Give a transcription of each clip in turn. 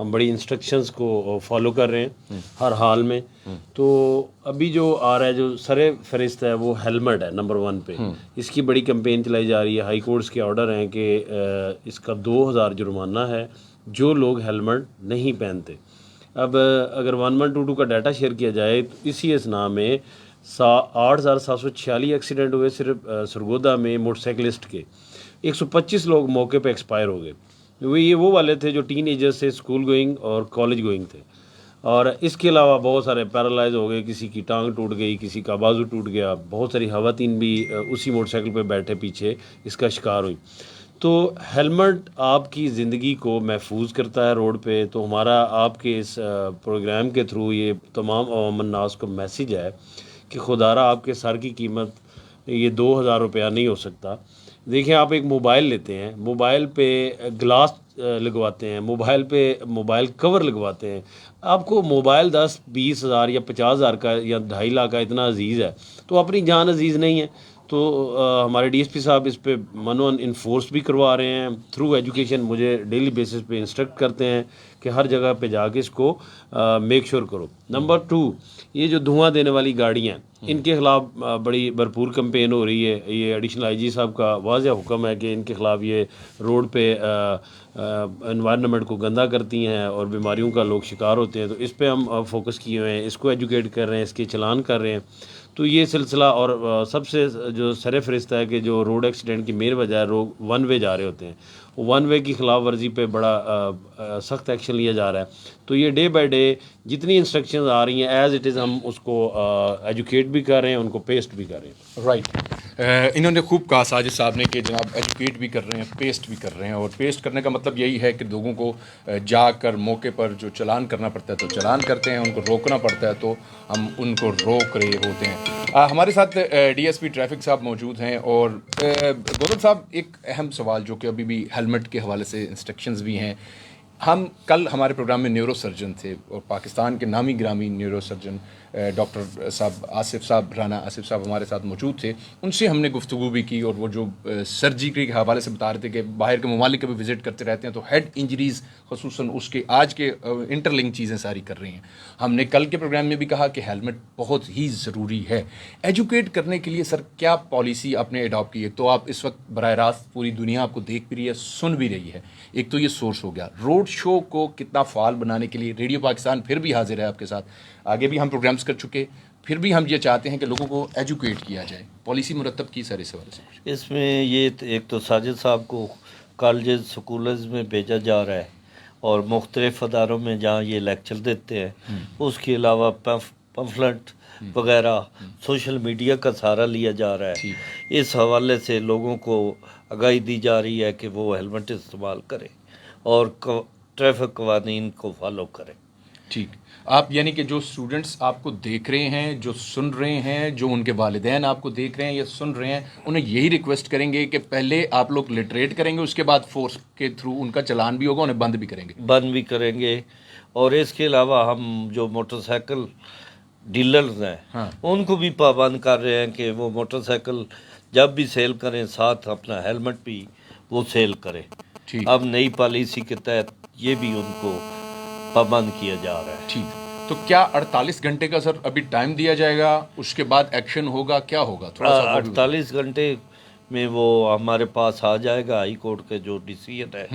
ہم بڑی انسٹرکشنز کو فالو کر رہے ہیں ہر حال میں. تو ابھی جو آ رہا ہے جو سر فہرست ہے وہ ہیلمٹ ہے نمبر 1 پہ. اس کی بڑی کمپین چلائی جا رہی ہے. ہائی کورٹس کے آرڈر ہیں کہ اس کا 2000 جرمانہ ہے جو لوگ ہیلمٹ نہیں پہنتے. اب اگر 1122 کا ڈیٹا شیئر کیا جائے تو اسی اسنا میں 8746 ایکسیڈنٹ ہوئے صرف سرگودا میں موٹر سائیکلسٹ کے. 125 لوگ موقع پہ ایکسپائر ہو گئے. یہ وہ والے تھے جو ٹین ایجرز سے اسکول گوئنگ اور کالج گوئنگ تھے. اور اس کے علاوہ بہت سارے پیرالائز ہو گئے, کسی کی ٹانگ ٹوٹ گئی, کسی کا بازو ٹوٹ گیا. بہت ساری خواتین بھی اسی موٹر سائیکل پہ بیٹھے پیچھے اس کا شکار ہوئی. تو ہیلمٹ آپ کی زندگی کو محفوظ کرتا ہے روڈ پہ. تو ہمارا آپ کے اس پروگرام کے تھرو یہ تمام عوام الناس کو میسیج ہے کہ خدارہ آپ کے سر کی قیمت یہ 2000 روپیہ نہیں ہو سکتا. دیکھیں آپ ایک موبائل لیتے ہیں, موبائل پہ گلاس لگواتے ہیں, موبائل پہ موبائل کور لگواتے ہیں. آپ کو موبائل 10-20 ہزار یا 50 ہزار کا یا 2.5 لاکھ کا اتنا عزیز ہے, تو اپنی جان عزیز نہیں ہے. تو ہمارے ڈی ایس پی صاحب اس پہ منون انفورس بھی کروا رہے ہیں تھرو ایجوکیشن. مجھے ڈیلی بیسس پہ انسٹرکٹ کرتے ہیں کہ ہر جگہ پہ جا کے اس کو میک شور کرو. نمبر 2, یہ جو دھواں دینے والی گاڑیاں ہیں ان کے خلاف بڑی بھرپور کمپین ہو رہی ہے. یہ ایڈیشنل آئی جی صاحب کا واضح حکم ہے کہ ان کے خلاف یہ روڈ پہ انوائرنمنٹ کو گندہ کرتی ہیں اور بیماریوں کا لوگ شکار ہوتے ہیں. تو اس پہ ہم فوکس کیے ہوئے ہیں, اس کو ایجوکیٹ کر رہے ہیں, اس کے چلان کر رہے ہیں. تو یہ سلسلہ, اور سب سے جو سر فہرست ہے کہ جو روڈ ایکسیڈنٹ کی مین وجہ ہے لوگ 1 وے جا رہے ہوتے ہیں, 1 وے کی خلاف ورزی پہ بڑا سخت ایکشن لیا جا رہا ہے. تو یہ ڈے بائی ڈے جتنی انسٹرکشنز آ رہی ہیں ایز اٹ از ہم اس کو ایجوکیٹ بھی کر رہے ہیں, ان کو پیسٹ بھی کر رہے ہیں. رائٹ. انہوں نے خوب کہا ساجد صاحب نے کہ جناب ایجوکیٹ بھی کر رہے ہیں, پیسٹ بھی کر رہے ہیں. اور پیسٹ کرنے کا مطلب یہی ہے کہ لوگوں کو جا کر موقع پر جو چلان کرنا پڑتا ہے تو چلان کرتے ہیں, ان کو روکنا پڑتا ہے تو ہم ان کو روک رہے ہوتے ہیں. ہمارے ساتھ ڈی ایس پی ٹریفک صاحب موجود ہیں. اور گوتم صاحب, ایک اہم سوال جو کہ ابھی بھی ہیلمٹ کے حوالے سے انسٹرکشنز بھی ہیں. کل ہمارے پروگرام میں نیورو سرجن تھے اور پاکستان کے نامی گرامی نیورو سرجن ڈاکٹر صاحب آصف صاحب, رانا آصف صاحب ہمارے ساتھ موجود تھے. ان سے ہم نے گفتگو بھی کی اور وہ جو سرجری کے حوالے سے بتا رہے تھے کہ باہر کے ممالک بھی وزٹ کرتے رہتے ہیں تو ہیڈ انجریز خصوصاً اس کے آج کے انٹر لنک چیزیں ساری کر رہی ہیں. ہم نے کل کے پروگرام میں بھی کہا کہ ہیلمٹ بہت ہی ضروری ہے. ایجوکیٹ کرنے کے لیے سر کیا پالیسی آپ نے اڈاپٹ کی ہے؟ تو آپ اس وقت براہ راست پوری دنیا آپ کو دیکھ بھی رہی ہے, سن بھی رہی ہے. ایک تو یہ سورس ہو گیا. روڈ شو کو کتنا فعال بنانے کے لیے ریڈیو پاکستان پھر بھی حاضر ہے آپ کے ساتھ. آگے بھی ہم پروگرامز کر چکے, پھر بھی ہم یہ چاہتے ہیں کہ لوگوں کو ایجوکیٹ کیا جائے. پالیسی مرتب کی سر اس حوالے سے. اس میں یہ ایک تو ساجد صاحب کو کالجز سکولز میں بھیجا جا رہا ہے اور مختلف اداروں میں جہاں یہ لیکچر دیتے ہیں. اس کے علاوہ پمفلٹ وغیرہ سوشل میڈیا کا سہارا لیا جا رہا ہے. اس حوالے سے لوگوں کو آگاہی دی جا رہی ہے کہ وہ ہیلمٹ استعمال کریں اور ٹریفک قوانین کو فالو کریں. ٹھیک. آپ یعنی کہ جو اسٹوڈنٹس آپ کو دیکھ رہے ہیں, جو سن رہے ہیں, جو ان کے والدین آپ کو دیکھ رہے ہیں یا سن رہے ہیں, انہیں یہی ریکویسٹ کریں گے کہ پہلے آپ لوگ لٹریٹ کریں گے, اس کے بعد فورس کے تھرو ان کا چلان بھی ہوگا, انہیں بند بھی کریں گے. بند بھی کریں گے. اور اس کے علاوہ ہم جو موٹر سائیکل ڈیلرز ہیں ان کو بھی پابند کر رہے ہیں کہ وہ موٹر سائیکل جب بھی سیل کریں ساتھ اپنا ہیلمٹ بھی وہ سیل کریں. اب نئی پالیسی کے تحت یہ بھی ان کو پابند کیا جا رہا ہے. ٹھیک. تو کیا 48 گھنٹے کا سر ابھی ٹائم دیا جائے گا, اس کے بعد ایکشن ہوگا, کیا ہوگا؟ تھوڑا سا 48 گھنٹے میں وہ ہمارے پاس آ جائے گا. ہائی کورٹ کا جو ڈیسیژن ہے,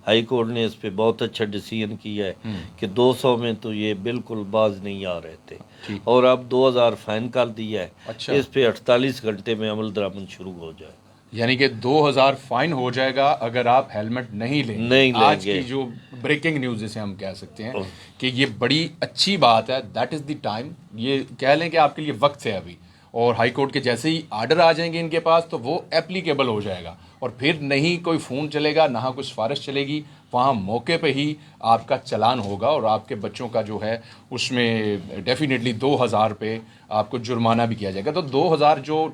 ہائی کورٹ نے اس پہ بہت اچھا ڈیسیژن کیا ہے کہ 200 میں تو یہ بالکل باز نہیں آ رہے تھے اور اب 2000 فائن کر دیا ہے. اس پہ 48 گھنٹے میں عمل درآمد شروع ہو جائے گا. یعنی کہ 2000 فائن ہو جائے گا اگر آپ ہیلمٹ نہیں لیں. آج کی جو بریکنگ نیوز جسے ہم کہہ سکتے ہیں کہ یہ بڑی اچھی بات ہے. That is the time. یہ کہہ لیں کہ آپ کے لیے وقت ہے ابھی, اور ہائی کورٹ کے جیسے ہی آرڈر آ جائیں گے ان کے پاس تو وہ اپلیکیبل ہو جائے گا, اور پھر نہیں کوئی فون چلے گا, نہ کوئی سفارش چلے گی. وہاں موقع پہ ہی آپ کا چلان ہوگا اور آپ کے بچوں کا جو ہے اس میں ڈیفینیٹلی 2000 پہ آپ کو جرمانہ بھی کیا جائے گا. تو 2000 جو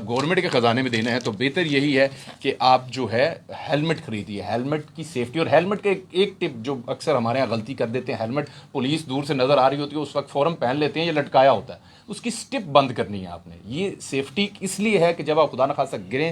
گورنمنٹ کے خزانے میں دینا ہے تو بہتر یہی ہے کہ آپ جو ہے ہیلمٹ خریدیے. ہیلمٹ کی سیفٹی, اور ہیلمٹ کے ایک ٹپ جو اکثر ہمارے یہاں غلطی کر دیتے ہیں, ہیلمٹ پولیس دور سے نظر آ رہی ہوتی ہے اس وقت فوراً پہن لیتے ہیں, یہ لٹکایا ہوتا ہے, اس کی سٹپ بند کرنی ہے آپ نے. یہ سیفٹی اس لیے ہے کہ جب آپ خدا نخواستہ گریں,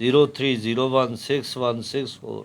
03016164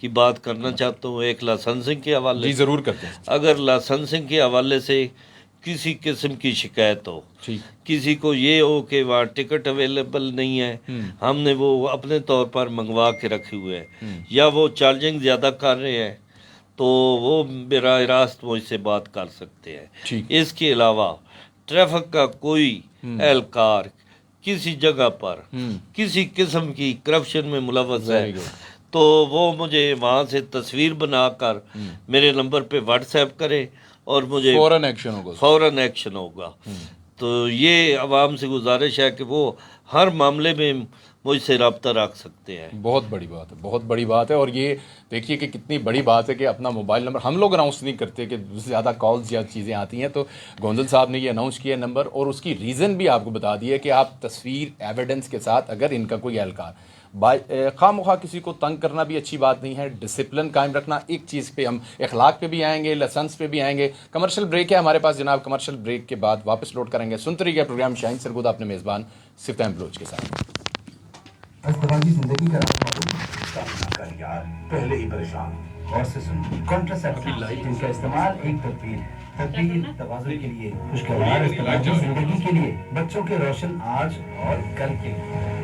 کی بات کرنا چاہتا ہوں، ایک لائسنسنگ کے حوالے جی سے۔ ضرور کرتے ہیں اگر لائسنسنگ کے حوالے سے کسی قسم کی شکایت ہو، ٹھیک کسی کو یہ ہو کہ وہاں ٹکٹ اویلیبل نہیں ہے، ہم نے وہ اپنے طور پر منگوا کے رکھے ہوئے ہیں، یا وہ چارجنگ زیادہ کر رہے ہیں، تو وہ براہ راست مجھ سے بات کر سکتے ہیں۔ ٹھیک اس کے علاوہ ٹریفک کا کوئی اہلکار کسی جگہ پر کسی قسم کی کرپشن میں ملوث ہے Very good. تو وہ مجھے وہاں سے تصویر بنا کر میرے نمبر پہ واٹس ایپ کرے اور مجھے فوراً ایکشن ہوگا فوراً ایکشن ہوگا۔ تو یہ عوام سے گزارش ہے کہ وہ ہر معاملے میں مجھ سے رابطہ رکھ سکتے ہیں۔ بہت بڑی بات ہے، بہت بڑی بات ہے، اور یہ دیکھیے کہ کتنی بڑی بات ہے کہ اپنا موبائل نمبر ہم لوگ اناؤنس نہیں کرتے کہ زیادہ کالز یا چیزیں آتی ہیں، تو گونزل صاحب نے یہ اناؤنس کیا نمبر، اور اس کی ریزن بھی آپ کو بتا دی ہے کہ آپ تصویر ایویڈنس کے ساتھ اگر ان کا کوئی اہلکار خواہ مخواہ کسی کو تنگ کرنا بھی اچھی بات نہیں ہے، ڈسپلن قائم رکھنا ایک چیز پہ، ہم اخلاق پہ بھی آئیں گے، لائسنس پہ بھی آئیں گے۔ کمرشل بریک ہے ہمارے پاس جناب، کمرشل بریک کے بعد واپس لوڈ کریں گے۔ سنتے رہیے پروگرام شاہین سرگودا اپنے میزبان سفتیم بلوچ کے ساتھ۔ ازدواجی زندگی کا راستہ کر یار پہلے ہی پریشان اور سے سن کنٹراسیپٹیو لائٹ جن کا استعمال ایک تدبیر توازن کے لیے، خوشگوار ازدواجی زندگی کے لیے، بچوں کے روشن آج اور کل کے لیے۔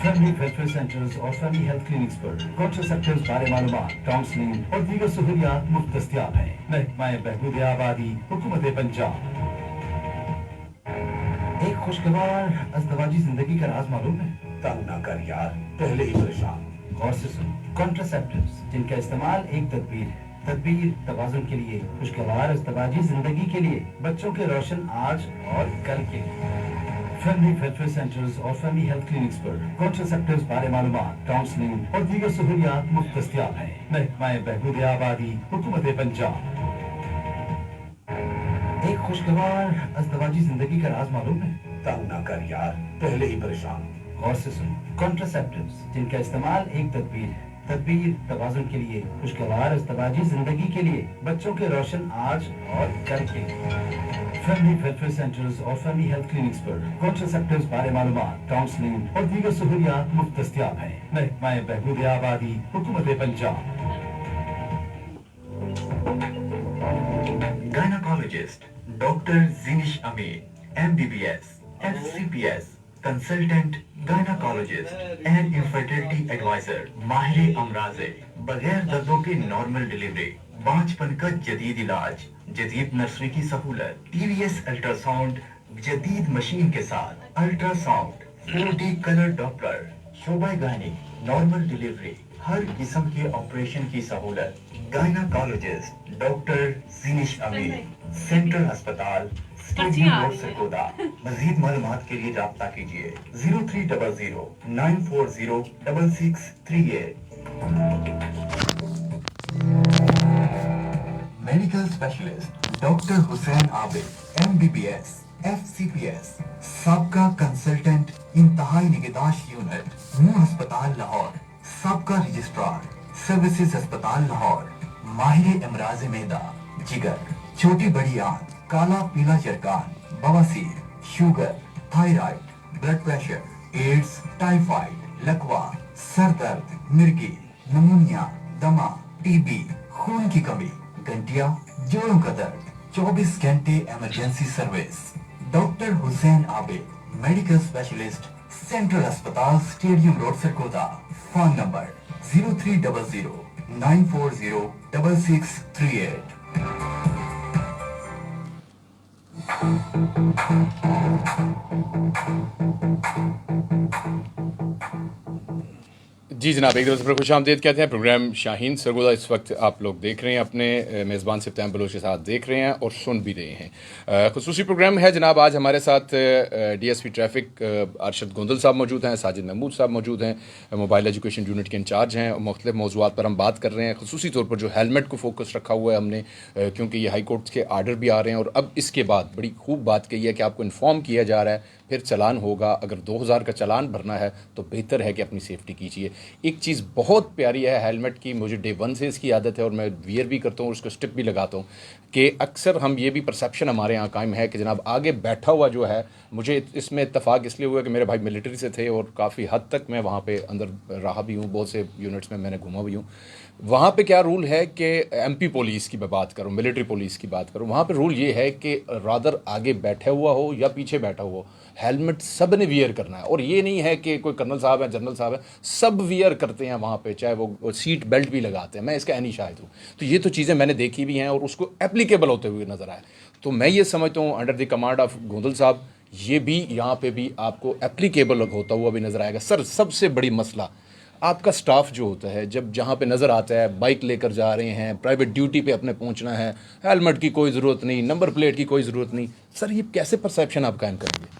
فیملی ویلفیئر سینٹرز اور فیملی ہیلتھ کلینکس پر کنٹراسیپٹیوز بارے معلومات، کاؤنسلنگ اور دیگر سہولیات مفت دستیاب ہیں۔ محکمہ بہبود آبادی، حکومت پنجاب۔ ایک خوشگوار ازدواجی زندگی کا راز معلوم ہے؟ تنگ نہ کر یار پہلے ہی پریشان غور سے سن کنٹراسیپٹیوز جن کا استعمال ایک تدبیر توازن کے لیے، خوشگوار ازدواجی زندگی کے لیے، بچوں کے روشن آج اور کل کے لیے۔ فیملی ویلفیئر سینٹرز اور فیملی ہیلتھ کلینکس پر کنٹراسیپٹیوز بارے معلومات، کاؤنسلنگ اور دیگر سہولیات مفت دستیاب ہیں۔ محکمہ بہبود آبادی، حکومت پنجاب۔ ایک خوشگوار ازدواجی زندگی کا راز معلوم ہے؟ تنگ نہ کر یار پہلے ہی پریشان غور سے سن کنٹراسیپٹیوز جن کا استعمال ایک تدبیر توازن کے لیے، خوشگوار ازدواجی زندگی کے لیے، بچوں کے روشن آج اور کل کے لیے۔ فیملی ویلفیئر سینٹرز اور فیملی ہیلتھ کلینکس پر کنٹراسیپٹیوز بارے معلومات، کاؤنسلنگ اور دیگر سہولیات مفت دستیاب ہیں۔ محکمہ بہبود آبادی، حکومت Punjab. Gynaecologist doctor Zainish Amin, MBBS FCPS consultant gynaecologist and infertility adviser, ماہر امراض بغیر دردوں کے نارمل ڈیلیوری، بانجپن کا جدید علاج، جدید نرسری کی سہولت، TVS الٹرا ساؤنڈ جدید مشین کے ساتھ، ultra sound 4D colour Doppler, شعبہ گائنی، نارمل ڈیلیوری، ہر قسم کے آپریشن کی سہولت۔ گائناکالوجسٹ ڈاکٹر زینش امین، سینٹرل ہسپتال، اسٹیڈیم روڈ سرگودا۔ مزید معلومات کے لیے رابطہ کیجیے 0300 940 6638۔ میڈیکل اسپیشلسٹ ڈاکٹر حسین عابد، MBBS FCPS، سابقہ کنسلٹنٹ انتہائی نگہداشت یونٹ، نور ہسپتال لاہور، سابقہ رجسٹرار سروسز ہسپتال لاہور، ماہر امراض معدہ، جگر، چھوٹی بڑی آنت، کالا پیلا چرکان، بواسیر، sugar, thyroid, blood pressure, AIDS, typhoid, لکوا، سر درد، مرگی، نمونیا، دمہ، TB، خون کی کمی، گنٹیا، جوڑوں کا درد، 24 گھنٹے ایمرجنسی سروس۔ ڈاکٹر حسین عابد، میڈیکل اسپیشلسٹ، سینٹرل ہسپتال، stadium road Sargodha. Phone number 0300 940 6638۔ جی جناب، ایک دوسرے پر خوش آمدید کہتے ہیں۔ پروگرام شاہین سرگودا اس وقت آپ لوگ دیکھ رہے ہیں، اپنے میزبان سفتیم بلوچ کے ساتھ دیکھ رہے ہیں اور سن بھی رہے ہیں۔ خصوصی پروگرام ہے جناب، آج ہمارے ساتھ DSP ٹریفک ارشد گوندل صاحب موجود ہیں، ساجد محمود صاحب موجود ہیں، موبائل ایجوکیشن یونٹ کے انچارج ہیں، اور مختلف موضوعات پر ہم بات کر رہے ہیں۔ خصوصی طور پر جو ہیلمٹ کو فوکس رکھا ہوا ہے ہم نے، کیونکہ یہ ہائی کورٹ کے آرڈر بھی آ رہے ہیں، اور اب اس کے بعد بڑی خوب بات کہی ہے کہ آپ کو انفارم کیا جا رہا ہے، پھر چلان ہوگا۔ اگر 2000 کا چلان بھرنا ہے تو بہتر ہے کہ اپنی سیفٹی کیجیے۔ ایک چیز بہت پیاری ہے ہیلمٹ کی، مجھے ڈے ون سے اس کی عادت ہے اور میں ویئر بھی کرتا ہوں اور اس کو اسٹک بھی لگاتا ہوں، کہ اکثر ہم یہ بھی پرسیپشن ہمارے یہاں قائم ہے کہ جناب آگے بیٹھا ہوا جو ہے، مجھے اس میں اتفاق اس لیے ہوا کہ میرے بھائی ملٹری سے تھے اور کافی حد تک میں وہاں پہ اندر رہا بھی ہوں، بہت سے یونٹس میں نے گھوما بھی ہوں. وہاں پہ کیا رول ہے کہ ایم پی پولیس کی میں بات کروں، ملٹری پولیس کی بات کروں، وہاں پہ رول یہ ہے کہ رادر آگے بیٹھا ہوا ہو یا پیچھے بیٹھا ہوا ہو، ہیلمٹ سب نے ویئر کرنا ہے. اور یہ نہیں ہے کہ کوئی کرنل صاحب ہے، جنرل صاحب ہے، سب ویئر کرتے ہیں وہاں پہ، چاہے وہ سیٹ بیلٹ بھی لگاتے ہیں. میں اس کا عینی شاہد ہوں. تو یہ تو چیزیں میں نے دیکھی بھی ہیں اور اس کو اپلیکیبل ہوتے ہوئے نظر آئے. تو میں یہ سمجھتا ہوں under the command of Gondal صاحب یہ بھی یہاں پہ بھی آپ کو اپلیکیبل ہوتا ہوا بھی نظر آئے گا. سر سب سے بڑی مسئلہ آپ کا سٹاف جو ہوتا ہے، جب جہاں پہ نظر آتا ہے بائک لے کر جا رہے ہیں، پرائیویٹ ڈیوٹی پہ اپنے پہنچنا ہے، ہیلمٹ کی کوئی ضرورت نہیں، نمبر پلیٹ کی کوئی ضرورت نہیں، سر یہ کیسے پرسیپشن آپ قائم کریں گے؟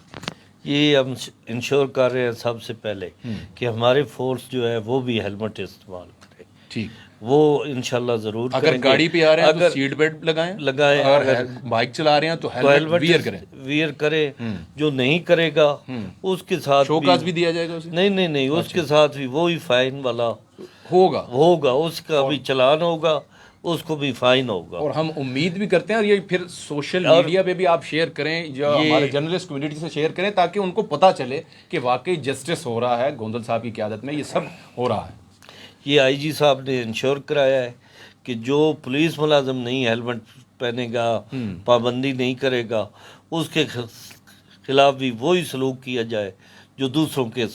یہ ہم انشور کر رہے ہیں سب سے پہلے کہ ہمارے فورس جو ہے وہ بھی ہیلمٹ استعمال کرے. ٹھیک، وہ انشاءاللہ ضرور اگر کریں گے. گاڑی پہ آ رہے ہیں تو اگر سیٹ بیلٹ لگائیں، اور اور بائک چلا رہے ہیں تو ہیلمٹ ویئر کریں. ویئر کرے. جو نہیں کرے گا اس کے ساتھ شوکاز بھی دیا جائے گا اسے؟ نہیں اس کے ساتھ بھی وہی فائن والا ہوگا، اس کا بھی چلان ہوگا، اس کو بھی فائن ہوگا. اور ہم امید بھی کرتے ہیں، اور یہ پھر سوشل میڈیا پہ بھی آپ شیئر کریں، جو ہمارے جرنلسٹ کمیونٹی سے شیئر کریں، تاکہ ان کو پتہ چلے کہ واقعی جسٹس ہو رہا ہے گوندل صاحب کی قیادت میں، یہ سب ہو رہا ہے. یہ آئی جی صاحب نے انشور کرایا ہے کہ جو پولیس ملازم نہیں ہیلمٹ پہنے گا، پابندی نہیں کرے گا، اس کے خلاف بھی وہی سلوک کیا جائے جو دوسروں کے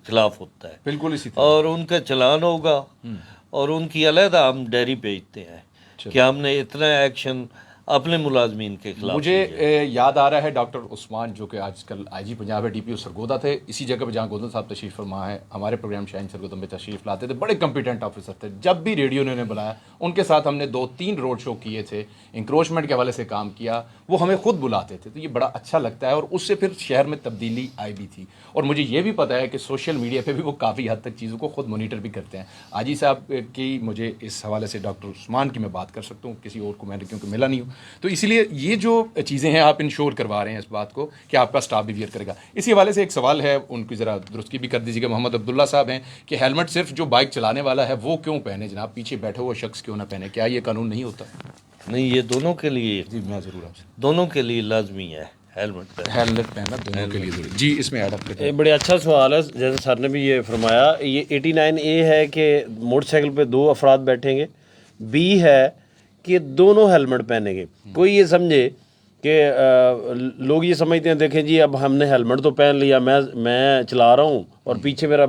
خلاف ہوتا ہے. بالکل اسی طرح. اور ان کا چلان ہوگا اور ان کی علیحدہ ہم ڈائری بھیجتے ہیں کہ ہم نے اتنا ایکشن اپنے ملازمین کے خلاف. مجھے یاد آ رہا ہے ڈاکٹر عثمان جو کہ آج کل آئی جی پنجاب ہے، ڈی پی او سرگودا تھے، اسی جگہ پہ جہاں گوندل صاحب تشریف فرما ہے، ہمارے پروگرام شاہین سرگودا میں تشریف لاتے تھے، بڑے کمپیٹنٹ آفیسر تھے. جب بھی ریڈیو نے انہیں بلایا، ان کے ساتھ ہم نے 2-3 روڈ شو کیے تھے، انکروچمنٹ کے حوالے سے کام کیا، وہ ہمیں خود بلاتے تھے. تو یہ بڑا اچھا لگتا ہے اور اس سے پھر شہر میں تبدیلی آئی بھی تھی. اور مجھے یہ بھی پتہ ہے کہ سوشل میڈیا پہ بھی وہ کافی حد تک چیزوں کو خود مانیٹر بھی کرتے ہیں. آجی صاحب کی مجھے اس حوالے سے ڈاکٹر عثمان کی میں بات کر سکتا ہوں، کسی اور کو میں نے کیونکہ ملا نہیں ہوں. تو اسی لیے یہ جو چیزیں ہیں آپ انشور کروا رہے ہیں اس بات کو کہ آپ کا سٹاف بھی ویئر کرے گا. اسی حوالے سے ایک سوال ہے، ان کی ذرا درستگی بھی کر دیجیے گا. محمد عبداللہ صاحب ہیں کہ ہیلمٹ صرف جو بائک چلانے والا ہے وہ کیوں پہنے جناب، پیچھے بیٹھے ہوا شخص کیوں نہ پہنے؟ کیا یہ قانون نہیں ہوتا؟ نہیں، یہ دونوں کے لیے، جی میں ضرور آپ سے، دونوں کے لیے لازمی ہے ہیلمٹ پہننا دونوں کے لیے ضروری. جی اس میں ایڈ اپ کریں. یہ بڑے اچھا سوال ہے، جیسے سر نے بھی یہ فرمایا. یہ 89A ہے کہ موٹر سائیکل پہ 2 افراد بیٹھیں گے. بی ہے کہ دونوں ہیلمٹ پہنیں گے. کوئی یہ سمجھے کہ لوگ یہ سمجھتے ہیں دیکھیں جی اب ہم نے ہیلمٹ تو پہن لیا، میں چلا رہا ہوں اور پیچھے میرا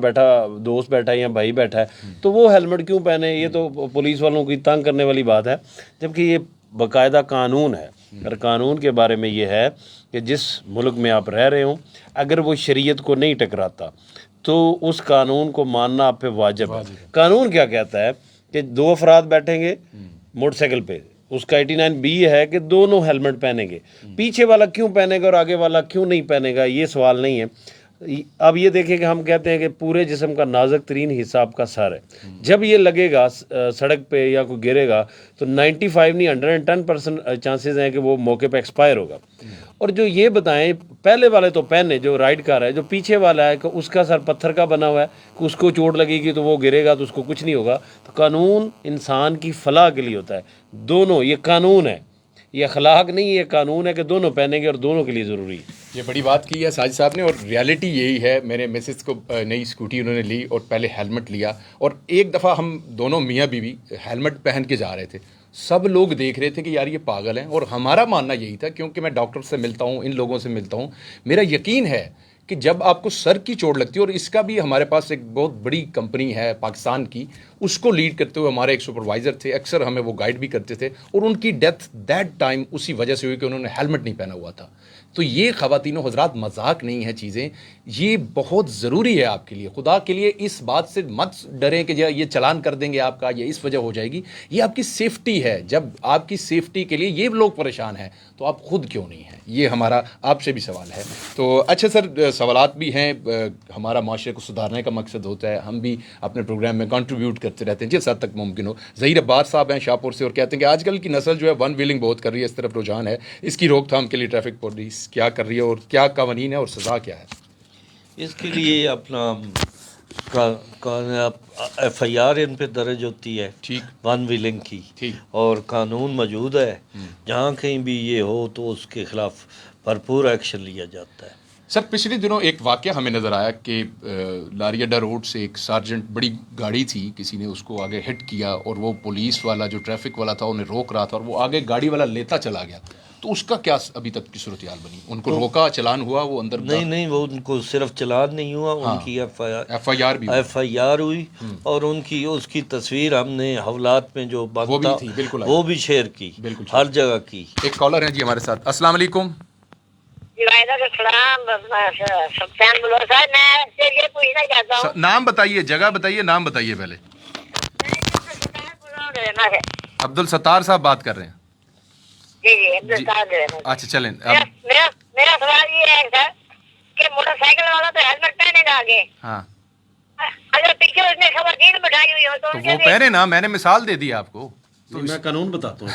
دوست بیٹھا ہے یا بھائی بیٹھا ہے تو وہ ہیلمٹ کیوں پہنے؟ یہ تو پولیس والوں کی تنگ کرنے والی بات ہے، جبکہ یہ باقاعدہ قانون ہے. اور قانون کے بارے میں یہ ہے کہ جس ملک میں آپ رہ رہے ہوں اگر وہ شریعت کو نہیں ٹکراتا تو اس قانون کو ماننا آپ پہ واجب ہے. قانون کیا کہتا ہے کہ 2 افراد بیٹھیں گے موٹر سائیکل پہ، اس کا 89B ہے کہ دونوں ہیلمٹ پہنیں گے. پیچھے والا کیوں پہنے گا اور آگے والا کیوں نہیں پہنے گا یہ سوال نہیں ہے. اب یہ دیکھیں کہ ہم کہتے ہیں کہ پورے جسم کا نازک ترین حصہ آپ کا سر ہے. جب یہ لگے گا سڑک پہ یا کوئی گرے گا تو 95 نہیں 110% چانسز ہیں کہ وہ موقع پہ ایکسپائر ہوگا. اور جو یہ بتائیں پہلے والے تو پہنے جو رائڈ کار ہے، جو پیچھے والا ہے کہ اس کا سر پتھر کا بنا ہوا ہے کہ اس کو چوٹ لگے گی تو وہ گرے گا تو اس کو کچھ نہیں ہوگا. تو قانون انسان کی فلاح کے لیے ہوتا ہے. دونوں، یہ قانون ہے، یہ اخلاق نہیں، یہ قانون ہے کہ دونوں پہنیں گے اور دونوں کے لیے ضروری ہے. یہ بڑی بات کی ہے ساجد صاحب نے، اور ریالٹی یہی ہے. میرے مسز کو نئی اسکوٹی انہوں نے لی اور پہلے ہیلمٹ لیا، اور ایک دفعہ ہم دونوں میاں بیوی ہیلمٹ پہن کے جا رہے تھے. سب لوگ دیکھ رہے تھے کہ یار یہ پاگل ہیں، اور ہمارا ماننا یہی تھا کیونکہ میں ڈاکٹر سے ملتا ہوں، ان لوگوں سے ملتا ہوں، میرا یقین ہے کہ جب آپ کو سر کی چوٹ لگتی ہے، اور اس کا بھی ہمارے پاس ایک بہت بڑی کمپنی ہے پاکستان کی، اس کو لیڈ کرتے ہوئے ہمارے ایک سپروائزر تھے، اکثر ہمیں وہ گائیڈ بھی کرتے تھے، اور ان کی ڈیتھ دیٹ ٹائم اسی وجہ سے ہوئی کہ انہوں نے ہیلمٹ نہیں پہنا ہوا تھا. تو یہ خواتین و حضرات مذاق نہیں ہے چیزیں، یہ بہت ضروری ہے آپ کے لیے. خدا کے لیے اس بات سے مت ڈریں کہ یہ چلان کر دیں گے آپ کا، یہ اس وجہ ہو جائے گی. یہ آپ کی سیفٹی ہے. جب آپ کی سیفٹی کے لیے یہ لوگ پریشان ہیں تو آپ خود کیوں نہیں ہیں؟ یہ ہمارا آپ سے بھی سوال ہے. تو اچھا سر، سوالات بھی ہیں. ہمارا معاشرے کو سدھارنے کا مقصد ہوتا ہے، ہم بھی اپنے پروگرام میں کنٹریبیوٹ کرتے رہتے ہیں جس حد تک ممکن ہو. ظہیر عباس صاحب ہیں شاہپور سے، اور کہتے ہیں کہ آج کل کی نسل جو ہے ون ویلنگ بہت کر رہی ہے، اس طرف رجحان ہے، اس کی روک تھام کے لیے ٹریفک پولیس کیا کر رہی ہے اور کیا قوانین ہے اور سزا کیا ہے؟ اس کے لیے اپنا ایف آئی آر ان پہ درج ہوتی ہے ٹھیک ون ویلنگ کی، ٹھیک اور قانون موجود ہے، جہاں کہیں بھی یہ ہو تو اس کے خلاف بھرپور ایکشن لیا جاتا ہے۔ سر پچھلے دنوں ایک واقعہ ہمیں نظر آیا کہ لاری اڈا روڈ سے ایک سارجنٹ، بڑی گاڑی تھی، کسی نے اس کو آگے ہٹ کیا اور وہ پولیس والا جو ٹریفک والا تھا انہیں روک رہا تھا اور وہ آگے گاڑی والا لیتا چلا گیا، تو اس کا کیا ابھی تک کی صورتحال بنی؟ ان کو روکا، چلان ہوا، وہ اندر نہیں وہ ان کو صرف چلان نہیں ہوا، ان کی ایف آئی آر بھی ہوئی؟ ایف آئی آر ہوئی، اور ان کی اس کی تصویر ہم نے حولات میں جو وہ بھی بنتا تھی، بالکل وہ بھی شیئر کی، بالکل ہر جگہ کی۔ ایک کالر ہیں جی ہمارے ساتھ، السلام علیکم۔ سفیان بلو صاحب، میں سے یہ پوچھنا چاہتا ہوں، نام بتائیے، جگہ بتائیے، نام بتائیے پہلے۔ عبد الستار صاحب بات کر رہے ہیں؟ جی جی عبدالستار۔ اچھا چلیں میرا سوال یہ ہے سر کہ موٹر سائیکل والا تو ہیلمٹ پہنے گا آگے، ہاں اگر پیچھے اس نے خواتین بٹھائی ہوئی ہو تو تو وہ پہنے نا، میں نے مثال دے دی آپ کو۔ میں قانون بتاتا ہوں۔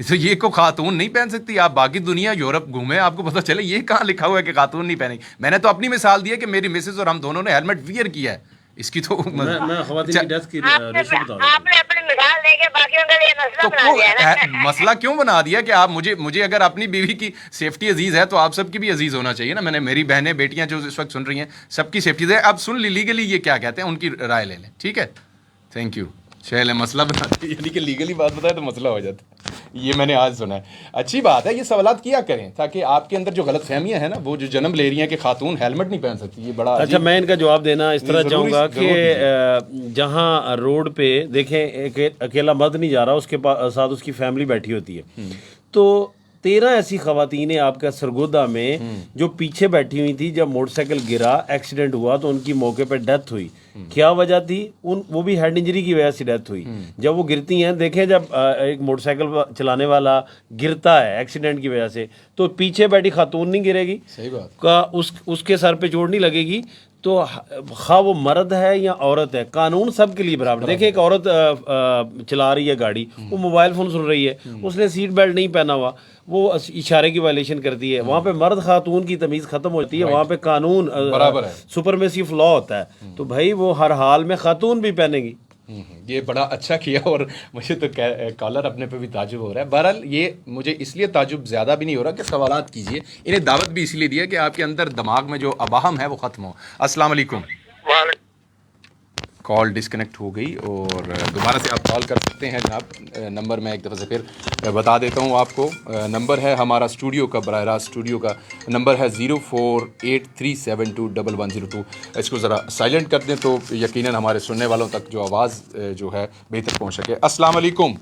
تو یہ کو خاتون نہیں پہن سکتی؟ آپ باقی دنیا یورپ گھومے، آپ کو پتہ چلے یہ کہاں لکھا ہوا ہے کہ خاتون نہیں پہنے گی؟ میں نے تو اپنی مثال دی ہے کہ میری مسز اور ہم دونوں نے ہیلمٹ ویئر کیا ہے، اس کی تو میں خواتین کی ڈیتھ کی ریشو بتا رہا آپ نے اپنی مثال دے کے باقیوں کے لیے مسئلہ تو بنا دیا ہے نا۔ مسئلہ کیوں بنا دیا کہ آپ مجھے اگر اپنی بیوی کی سیفٹی عزیز ہے تو آپ سب کی بھی عزیز ہونا چاہیے نا۔ میں نے میری بہنیں بیٹیاں جو اس وقت سن رہی ہیں سب کی سیفٹی ہے۔ اب سن لی لیگلی یہ کیا کہتے ہیں، ان کی رائے لے لیں، ٹھیک ہے؟ Thank you. چلیں مسئلہ بتا دیا، یعنی کہ لیگلی بات بتائے تو مسئلہ ہو جاتا ہے۔ یہ میں نے آج سنا ہے، اچھی بات ہے، یہ سوالات کیا کریں تاکہ آپ کے اندر جو غلط فہمیاں ہیں نا وہ جو جنم لے رہی ہیں کہ خاتون ہیلمٹ نہیں پہن سکتی، یہ بڑا اچھا میں ان کا جواب دینا اس طرح ضروری- چاہوں گا ضرور کہ جہاں روڈ پہ دیکھیں ایک اکیلا مرد نہیں جا رہا، اس کے ساتھ اس کی فیملی بیٹھی ہوتی ہے، تو 13 ایسی خواتینیں آپ کا سرگودا میں جو پیچھے بیٹھی ہوئی تھی، جب موٹر سائیکل گرا، ایکسیڈنٹ ہوا تو ان کی موقع پہ ڈیتھ ہوئی۔ کیا وجہ تھی؟ وہ بھی ہیڈ انجری کی وجہ سے ڈیتھ ہوئی۔ جب وہ گرتی ہیں، دیکھیں جب ایک موٹر سائیکل چلانے والا گرتا ہے ایکسیڈنٹ کی وجہ سے تو پیچھے بیٹھی خاتون نہیں گرے گی، صحیح بات۔ کا اس کے سر پہ چوٹ نہیں لگے گی، تو خواہ وہ مرد ہے یا عورت ہے، قانون سب کے لیے برابر۔ دیکھیں ایک عورت چلا رہی ہے گاڑی، وہ موبائل فون سن رہی ہے، اس نے سیٹ بیلٹ نہیں پہنا ہوا، وہ اشارے کی وائلیشن کرتی ہے، وہاں پہ مرد خاتون کی تمیز ختم ہوتی ہے، وہاں پہ قانون برابر ہے، سپرمیسو لا ہوتا ہے، تو بھائی وہ ہر حال میں خاتون بھی پہنے گی۔ یہ بڑا اچھا کیا، اور مجھے تو کالر اپنے پہ بھی تعجب ہو رہا ہے۔ بہرحال یہ مجھے اس لیے تعجب زیادہ بھی نہیں ہو رہا کہ سوالات کیجئے، انہیں دعوت بھی اسی لیے دی ہے کہ آپ کے اندر دماغ میں جو اباہم ہے وہ ختم ہو۔ السلام علیکم۔ کال ڈسکنیکٹ ہو گئی اور دوبارہ سے آپ کال کر سکتے ہیں جناب۔ نمبر میں ایک دفعہ سے پھر بتا دیتا ہوں آپ کو، نمبر ہے ہمارا اسٹوڈیو کا، براہ راست اسٹوڈیو کا نمبر ہے 0483721102۔ اس کو ذرا سائلنٹ کر دیں تو یقیناً ہمارے سننے والوں تک جو آواز جو ہے بہتر پہنچ سکے۔ السلام علیکم۔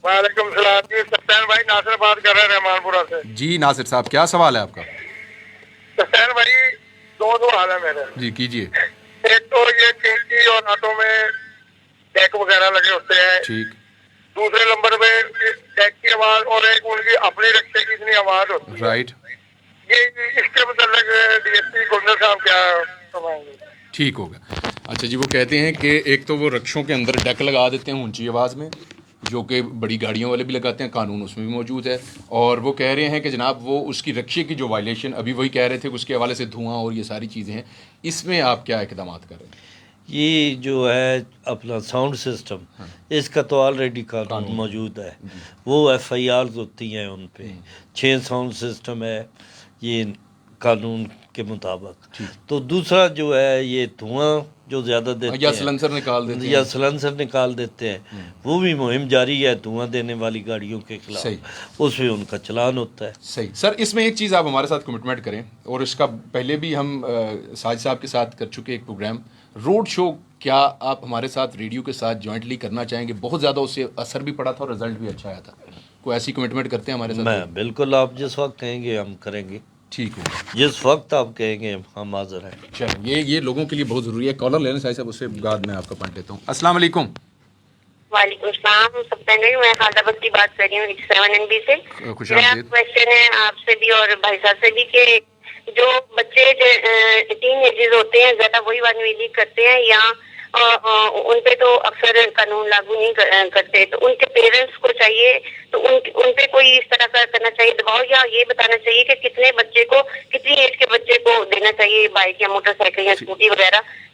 وعلیکم السلام جی، سفیان بھائی ناصر بات کر رہے ہیں رحمان پورہ سے۔ جی ناصر صاحب، کیا سوال ہے آپ کا؟ سفیان بھائی دو حال ہے میرے۔ جی کیجیے۔ ایک تو یہ چنکی اور آٹو میں ڈیک وغیرہ لگے ہوتے ہیں، ٹھیک۔ دوسرے نمبر پہ ڈیک کی آواز اور ایک ان کی اپنی رکشے کی اتنی آواز ہوتی ہے، رائٹ۔ یہ اس کے متعلق ڈی ایس پی گوندل صاحب کیا فرمائیں گے؟ ٹھیک ہوگا۔ اچھا جی، وہ کہتے ہیں کہ ایک تو وہ رکشوں کے اندر ڈیک لگا دیتے ہیں اونچی آواز میں، جو کہ بڑی گاڑیوں والے بھی لگاتے ہیں، قانون اس میں بھی موجود ہے، اور وہ کہہ رہے ہیں کہ جناب وہ اس کی رکشے کی جو وائلیشن ابھی وہی کہہ رہے تھے کہ اس کے حوالے سے دھواں اور یہ ساری چیزیں ہیں، اس میں آپ کیا اقدامات کر رہے ہیں؟ یہ جو ہے اپنا ساؤنڈ سسٹم، اس کا تو آلریڈی قانون موجود ہے، وہ ایف آئی آرز ہوتی ہیں ان پہ، 6 ساؤنڈ سسٹم ہے یہ قانون کے مطابق۔ تو دوسرا جو ہے یہ دھواں جو زیادہ دیتے یا ہیں سلنسر نکال دیتے ہیں، یا سلنسر نکال دیتے ہیں، وہ بھی مہم جاری ہے دھواں دینے والی گاڑیوں کے خلاف، صحیح۔ اس میں ان کا چلان ہوتا ہے۔ صحیح سر، اس میں ایک چیز آپ ہمارے ساتھ کمٹمنٹ کریں، اور اس کا پہلے بھی ہم ساجد صاحب کے ساتھ کر چکے ایک پروگرام روڈ شو، کیا آپ ہمارے ساتھ ریڈیو کے ساتھ جوائنٹلی کرنا چاہیں گے؟ بہت زیادہ اس سے اثر بھی پڑا تھا اور رزلٹ بھی اچھا آیا تھا، کوئی ایسی کمٹمنٹ کرتے ہیں ہمارے ساتھ؟ میں بالکل، آپ جس وقت کہیں گے ہم کریں گے، ٹھیک ہوگا، جس وقت آپ کہیں گے ہم حاضر ہیں۔ چلیں یہ لوگوں کے لیے بہت ضروری ہے۔ کالر لینا صاحب، اس سے بعد میں آپ کا پوائنٹ لیتا ہوں۔ السلام علیکم۔ وعلیکم السلام، سب پہلے میں خالدہ بختی بات کر رہی ہوں 7 NB سے۔ خوش میرا آمدید۔ کوشچن ہے آپ سے بھی اور بھائی صاحب سے بھی کہ جو بچے ٹین ایجز ہوتے ہیں زیادہ وہی ویلی کرتے ہیں یا ان پہ تو اکثر قانون لاگو نہیں کرتے، تو ان کے پیرنٹس کو چاہیے تو ان پہ کوئی اس طرح کا کرنا چاہیے دباؤ، یا یہ بتانا چاہیے کہ کتنے بچے کو، کتنی ایج کے بچے کو دینا چاہیے بائک یا موٹر سائیکل یا اسکوٹی وغیرہ،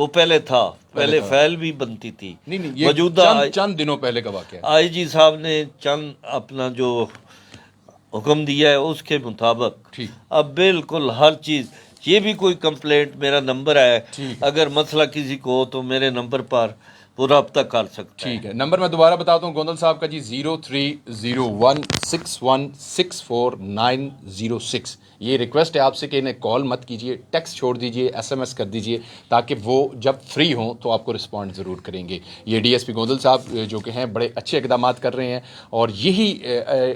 وہ پہلے تھا، پہلے فائل بھی بنتی تھی. نہیں یہ موجودہ چند دنوں پہلے کا واقعہ ہے. آئی جی صاحب نے چند اپنا جو حکم دیا ہے اس کے مطابق ٹھیک. اب بالکل ہر چیز، یہ بھی کوئی کمپلینٹ، میرا نمبر ہے، ٹھیک. اگر مسئلہ کسی کو ہو تو میرے نمبر پر وہ رابطہ کر سکتا ہے. ٹھیک ہے. نمبر میں دوبارہ بتاتا ہوں گوندل صاحب کا جی 0301616906. یہ ریکویسٹ ہے آپ سے کہ انہیں کال مت کیجیے، ٹیکسٹ چھوڑ دیجیے، ایس ایم ایس کر دیجیے تاکہ وہ جب فری ہوں تو آپ کو رسپونڈ ضرور کریں گے. یہ ڈی ایس پی گوندل صاحب جو کہ ہیں بڑے اچھے اقدامات کر رہے ہیں، اور یہی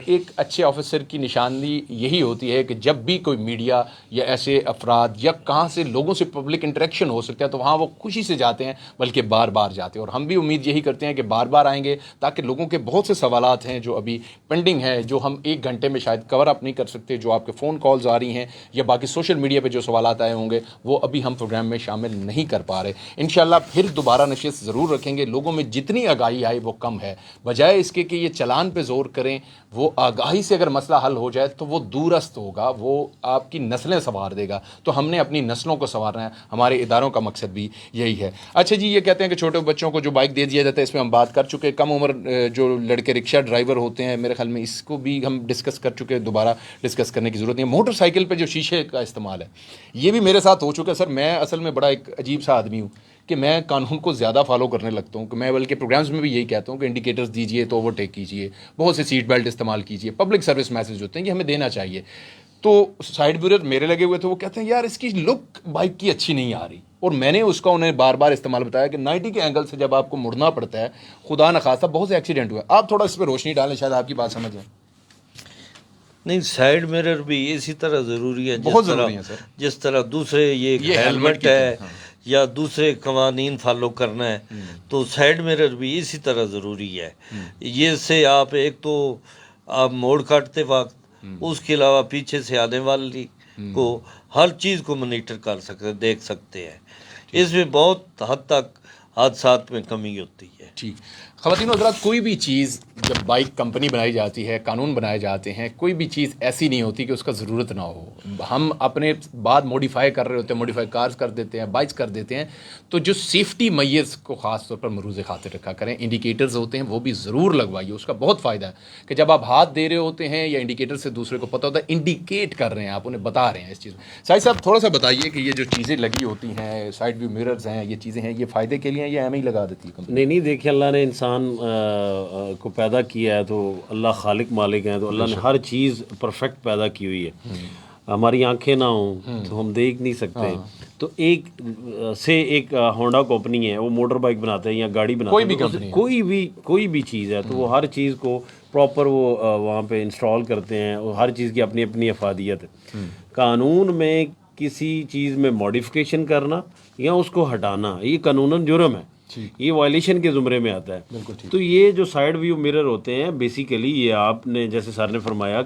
ایک اچھے آفیسر کی نشانی یہی ہوتی ہے کہ جب بھی کوئی میڈیا یا ایسے افراد یا کہاں سے لوگوں سے پبلک انٹریکشن ہو سکتا ہے تو وہاں وہ خوشی سے جاتے ہیں، بلکہ بار بار جاتے ہیں. اور ہم بھی امید یہی کرتے ہیں کہ بار بار آئیں گے تاکہ لوگوں کے بہت سے سوالات ہیں جو ابھی پینڈنگ ہیں، جو ہم ایک گھنٹے میں شاید کور اپ نہیں کر سکتے، جو آپ کے فون کالز آ رہی ہیں یا باقی سوشل میڈیا پہ جو سوالات آئے ہوں گے وہ ابھی ہم پروگرام میں شامل نہیں کر پا رہے. انشاءاللہ پھر دوبارہ نشست ضرور رکھیں گے. لوگوں میں جتنی آگاہی آئے وہ کم ہے، بجائے اس کے کہ یہ چلان پہ زور کریں. وہ آگاہی سے اگر مسئلہ حل ہو جائے تو وہ دورست ہوگا، وہ آپ کی نسلیں سنوار دے گا. تو ہم نے اپنی نسلوں کو سنوارنا ہے، ہمارے اداروں کا مقصد بھی یہی ہے. اچھا جی، یہ کہتے ہیں کہ چھوٹے بچوں کو جو بائک دے دیا جاتا ہے، اس میں ہم بات کر چکے. کم عمر جو لڑکے رکشہ ڈرائیور ہوتے ہیں، میرے خیال میں اس کو بھی ہم ڈسکس کر چکے، دوبارہ ڈسکس کرنے کی ضرورت نہیں. موٹر سائیکل پہ جو شیشے کا استعمال ہے یہ بھی میرے ساتھ ہو چکا ہے. سر میں اصل میں بڑا ایک عجیب سا آدمی ہوں کہ میں قانون کو زیادہ فالو کرنے لگتا ہوں، کہ میں بلکہ پروگرامز میں بھی یہی کہتا ہوں کہ انڈیکیٹرز دیجیے تو اوورٹیک کیجیے، بہت سے سیٹ بیلٹ استعمال کیجیے، پبلک سروس میسج ہوتے ہیں یہ ہمیں دینا چاہیے. تو سائڈ میرر میرے لگے ہوئے تھے، وہ کہتے ہیں یار اس کی لک بائک کی اچھی نہیں آ رہی. اور میں نے اس کا انہیں بار بار استعمال بتایا کہ 90 کے اینگل سے جب آپ کو مڑنا پڑتا ہے، خدا نخواستہ بہت سے ایکسیڈنٹ ہوئے. آپ تھوڑا اس پہ روشنی ڈالیں، شاید آپ کی بات سمجھ جائیں. نہیں، سائڈ میرر بھی اسی طرح ضروری ہے، بہت ضروری ہے سر. جس طرح دوسرے یہ ہیلمٹ ہے یا دوسرے قوانین فالو کرنا ہے تو سائڈ میرر بھی اسی طرح ضروری ہے. یہ سے آپ ایک تو آپ موڑ کاٹتے وقت، اس کے علاوہ پیچھے سے آنے والی کو ہر چیز کو مانیٹر کر سکتے، دیکھ سکتے ہیں. اس میں بہت حد تک حادثات میں کمی ہوتی ہے. ٹھیک. خواتین و حضرات، کوئی بھی چیز جب بائک کمپنی بنائی جاتی ہے، قانون بنائے جاتے ہیں، کوئی بھی چیز ایسی نہیں ہوتی کہ اس کا ضرورت نہ ہو. ہم اپنے بعد موڈیفائی کر رہے ہوتے ہیں، موڈیفائی کارز کر دیتے ہیں، بائکس کر دیتے ہیں. تو جو سیفٹی میئرز کو خاص طور پر مروز خاطر رکھا کریں. انڈیکیٹرز ہوتے ہیں وہ بھی ضرور لگوائیے، اس کا بہت فائدہ ہے کہ جب آپ ہاتھ دے رہے ہوتے ہیں یا انڈیکیٹر سے دوسرے کو پتہ ہوتا ہے، انڈیکیٹ کر رہے ہیں، آپ انہیں بتا رہے ہیں اس چیز میں. سائی صاحب تھوڑا سا بتائیے کہ یہ جو چیزیں لگی ہوتی ہیں، سائڈ ویو میررز ہیں، یہ چیزیں ہیں، یہ فائدے کے لیے ہیں یا ایم ہی لگا دیتی ہے؟ نہیں دیکھیں، اللہ نے انسان کو پیدا کیا ہے تو اللہ خالق مالک ہیں، تو اللہ نے ہر چیز پرفیکٹ پیدا کی ہوئی ہے. ہماری آنکھیں نہ ہوں تو ہم دیکھ نہیں سکتے. تو ایک ہونڈا کمپنی ہے، وہ موٹر بائک بناتے ہیں یا گاڑی بناتے ہیں، کوئی بھی چیز ہے تو وہ ہر چیز کو پراپر وہ وہاں پہ انسٹال کرتے ہیں، اور ہر چیز کی اپنی اپنی افادیت ہے. قانون میں کسی چیز میں ماڈیفیکیشن کرنا یا اس کو ہٹانا یہ قانوناً جرم ہے، یہ وائلیشن کے زمرے میں آتا ہے. تو یہ جو سائیڈ ویو میرر ہوتے ہیں بیسیکلی یہ آپ نے جیسے سر نے فرمایا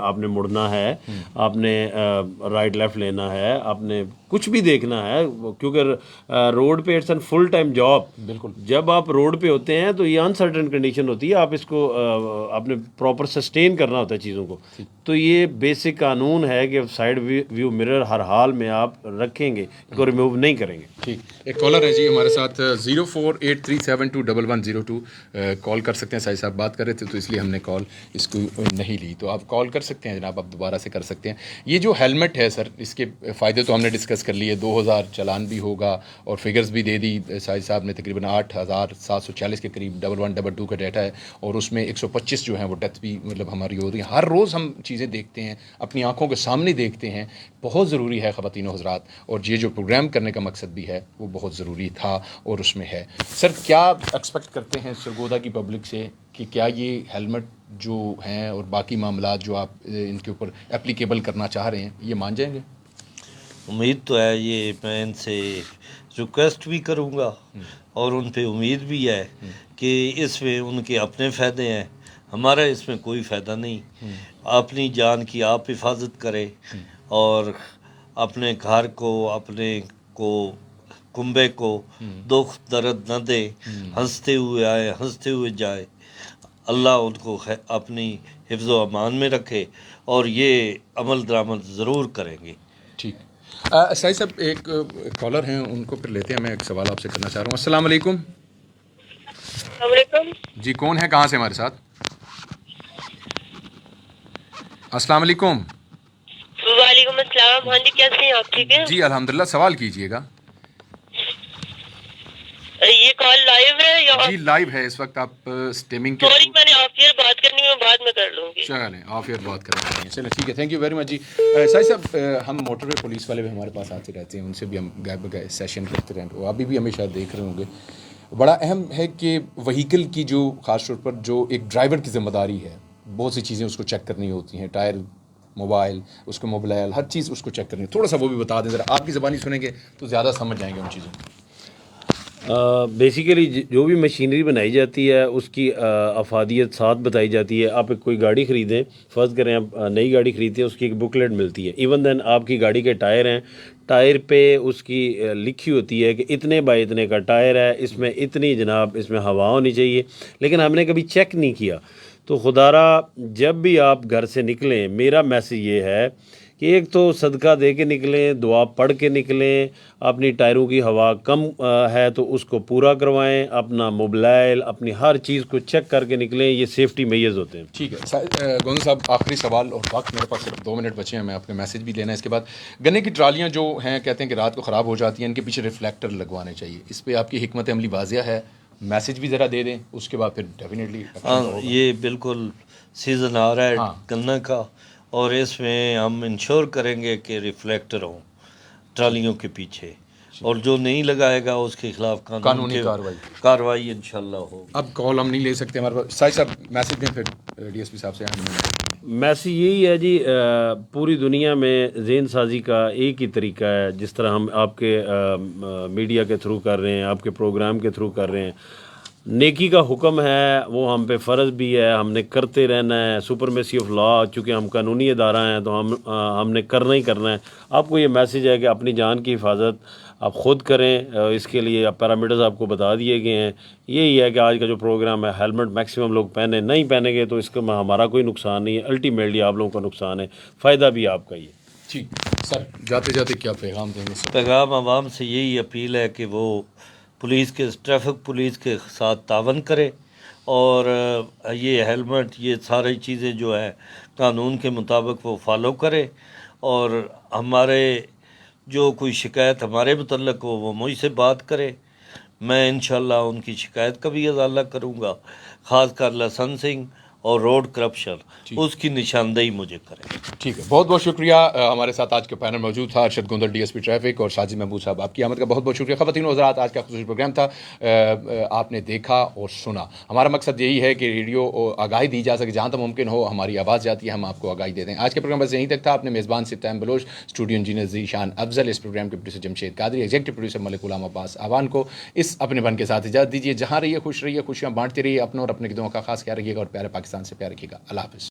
آپ نے مڑنا ہے، آپ نے رائٹ لیفٹ لینا ہے، آپ نے کچھ بھی دیکھنا ہے، کیونکہ روڈ پہ it's an full time job. بالکل جب آپ روڈ پہ ہوتے ہیں تو یہ انسرٹن کنڈیشن ہوتی ہے، آپ اس کو آپ نے پراپر سسٹین کرنا ہوتا ہے چیزوں کو. تو یہ بیسک قانون ہے کہ سائیڈ ویو مرر ہر حال میں آپ رکھیں گے، اس کو ریموو نہیں کریں گے. ٹھیک. ایک کالر ہے جی ہمارے ساتھ 0483721102 کال کر سکتے ہیں. سائی صاحب بات کر رہے تھے تو اس لیے ہم نے کال اس کو نہیں لی، تو آپ کال کر سکتے ہیں جناب، آپ دوبارہ سے کر سکتے ہیں. یہ جو ہیلمٹ ہے سر، اس کے فائدے تو ہم نے ڈسکس کر لیے. 2000 چلان بھی ہوگا اور فگرز بھی دے دی سائی صاحب نے، تقریباً 8740 کے قریب 1122 کا ڈیٹا ہے، اور اس میں 125 جو ہیں وہ ڈیتھ بھی مطلب ہماری ہو رہی ہیں. ہر روز ہم چیزیں دیکھتے ہیں، اپنی آنکھوں کے سامنے دیکھتے ہیں. بہت ضروری ہے خواتین و حضرات، اور یہ جو پروگرام کرنے کا مقصد بھی ہے وہ بہت ضروری تھا اور اس میں ہے. سر کیا ایکسپیکٹ کرتے ہیں سرگودا کی پبلک سے کہ کیا یہ ہیلمٹ جو ہیں اور باقی معاملات جو آپ ان کے اوپر اپلیکیبل کرنا چاہ رہے ہیں یہ مان جائیں گے؟ امید تو ہے، یہ میں ان سے ریکویسٹ بھی کروں گا اور ان پہ امید بھی ہے کہ اس میں ان کے اپنے فائدے ہیں، ہمارا اس میں کوئی فائدہ نہیں. اپنی جان کی آپ حفاظت کرے اور اپنے گھر کو، اپنے کو، کنبے کو دکھ درد نہ دے، ہنستے ہوئے آئے، ہنستے ہوئے جائے. اللہ ان کو اپنی حفظ و امان میں رکھے اور یہ عمل درآمد ضرور کریں گے. ٹھیک. سعید صاحب ایک کالر ہیں, ان کو پھر لیتے ہیں. میں ایک سوال آپ سے کرنا چاہ رہا ہوں. السلام علیکم. السلام علیکم. جی کون ہے, کہاں سے ہمارے ساتھ؟ السلام علیکم. وعلیکم السلام. ہاں جی, کیسے ہیں آپ؟ ٹھیک ہے جی الحمدللہ. سوال کیجیے گا. یہ کال لائیو ہے یا جی لائیو ہے اس وقت. آپ اسٹریمنگ کے سوری میں نے آف ایئر بات کرنی ہے, بعد میں کر لوں گی. چلیں آف ایئر بات کر رہے ہیں. چلیں ٹھیک ہے, تھینک یو ویری مچ. جی سعید صاحب, ہم موٹر وے پولیس والے بھی ہمارے پاس آتے رہتے ہیں, ان سے بھی ہم گئے بگئے سیشن کرتے رہتے ہیں. وہ ابھی بھی ہمیشہ دیکھ رہے ہوں گے. بڑا اہم ہے کہ وہیکل کی جو خاص طور پر جو ایک ڈرائیور کی ذمہ داری ہے, بہت سی چیزیں اس کو چیک کرنی ہوتی ہیں, ٹائر, موبائل, اس کو موبائل, ہر چیز اس کو چیک کرنی ہے. تھوڑا سا وہ بھی بتا دیں ذرا, آپ کی زبانی سنیں گے تو زیادہ سمجھ جائیں گے ان چیزوں کو. بیسیکلی جو بھی مشینری بنائی جاتی ہے اس کی افادیت ساتھ بتائی جاتی ہے. آپ کوئی گاڑی خریدیں, فرض کریں آپ نئی گاڑی خریدتے ہیں, اس کی ایک بکلیٹ ملتی ہے. ایون دین آپ کی گاڑی کے ٹائر ہیں, ٹائر پہ اس کی لکھی ہوتی ہے کہ اتنے بائی اتنے کا ٹائر ہے, اس میں اتنی جناب اس میں ہوا ہونی چاہیے. لیکن ہم نے کبھی چیک نہیں کیا. تو خدا را جب بھی آپ گھر سے نکلیں, میرا میسیج یہ ہے کہ ایک تو صدقہ دے کے نکلیں, دعا پڑھ کے نکلیں. اپنی ٹائروں کی ہوا کم ہے تو اس کو پورا کروائیں. اپنا موبائل, اپنی ہر چیز کو چیک کر کے نکلیں. یہ سیفٹی میجرز ہوتے ہیں. ٹھیک ہے گوندل صاحب, آخری سوال, اور وقت میرے پاس صرف 2 منٹ بچے ہیں, میں اپنے میسج بھی لینا ہے. اس کے بعد گنے کی ٹرالیاں جو ہیں کہتے ہیں کہ رات کو خراب ہو جاتی ہیں, ان کے پیچھے ریفلیکٹر لگوانے چاہیے. اس پہ آپ کی حکمت عملی واضح ہے, میسج بھی ذرا دے دیں, اس کے بعد پھر ڈیفینیٹلی. ہاں, یہ بالکل سیزن آ رہا ہے گنا کا, اور اس میں ہم انشور کریں گے کہ ریفلیکٹر ہوں ٹرالیوں کے پیچھے, اور جو نہیں لگائے گا اس کے خلاف قانونی کارروائی انشاءاللہ ہو. اب کال ہم نہیں لے سکتے ہمارے پاس. سعید صاحب میسج دیں پھر ڈی ایس پی صاحب سے. میسیج یہی ہے جی, پوری دنیا میں ذہن سازی کا ایک ہی طریقہ ہے, جس طرح ہم آپ کے میڈیا کے تھرو کر رہے ہیں, آپ کے پروگرام کے تھرو کر رہے ہیں. نیکی کا حکم ہے, وہ ہم پہ فرض بھی ہے, ہم نے کرتے رہنا ہے. سپرمیسی آف لا, چونکہ ہم قانونی ادارہ ہیں تو ہم نے کرنا ہی کرنا ہے. آپ کو یہ میسیج ہے کہ اپنی جان کی حفاظت آپ خود کریں. اس کے لیے پیرامیٹرز آپ کو بتا دیے گئے ہیں. یہی ہے کہ آج کا جو پروگرام ہے, ہیلمٹ میکسیمم لوگ پہنے, نہیں پہنیں گے تو اس کا ہمارا کوئی نقصان نہیں ہے, الٹیمیٹلی آپ لوگوں کا نقصان ہے, فائدہ بھی آپ کا ہی ہے. ٹھیک سر, جاتے جاتے کیا پیغام دیں گے؟ پیغام عوام سے یہی اپیل ہے کہ وہ ٹریفک پولیس کے ساتھ تعاون کرے, اور یہ ہیلمٹ, یہ ساری چیزیں جو ہے قانون کے مطابق وہ فالو کرے. اور ہمارے جو کوئی شکایت ہمارے متعلق ہو وہ مجھ سے بات کرے. میں انشاءاللہ ان کی شکایت کا بھی ازالہ کروں گا, خاص کر لائسنسنگ اور روڈ کرپشن, اس کی نشاندہی مجھے کرے. ٹھیک ہے, بہت بہت شکریہ. ہمارے ساتھ آج کے پینل موجود تھا Arshad Gondal, D S P traffic, اور ساجد محمود صاحب. آپ کی آمد کا بہت بہت شکریہ. خواتین و حضرات, آج کا خصوصی پروگرام تھا, آپ نے دیکھا اور سنا. ہمارا مقصد یہی ہے کہ ریڈیو آگاہی دی جا سکے, جہاں تک ممکن ہو ہماری آواز جاتی ہے, ہم آپ کو آگاہی دیتے ہیں. آج کے پروگرام بس یہیں تک تھا. اپنے میزبان ستیم بلوچ, اسٹوڈیو انجینئر ذیشان افضل, اس پروگرام کے producer Jamshed Qadri, executive producer Malik Ghulam Abbas آوان کو اس اپنے بن کے ساتھ اجازت دیجیے. جہاں رہیے خوش رہیے, خوشیاں بانٹتے رہیے, اپنوں اور اپنے گدوں کا خاص خیال رکھیے گا, اور پیارے پاکستان سے پیار رکھیے گا. اللہ حافظ.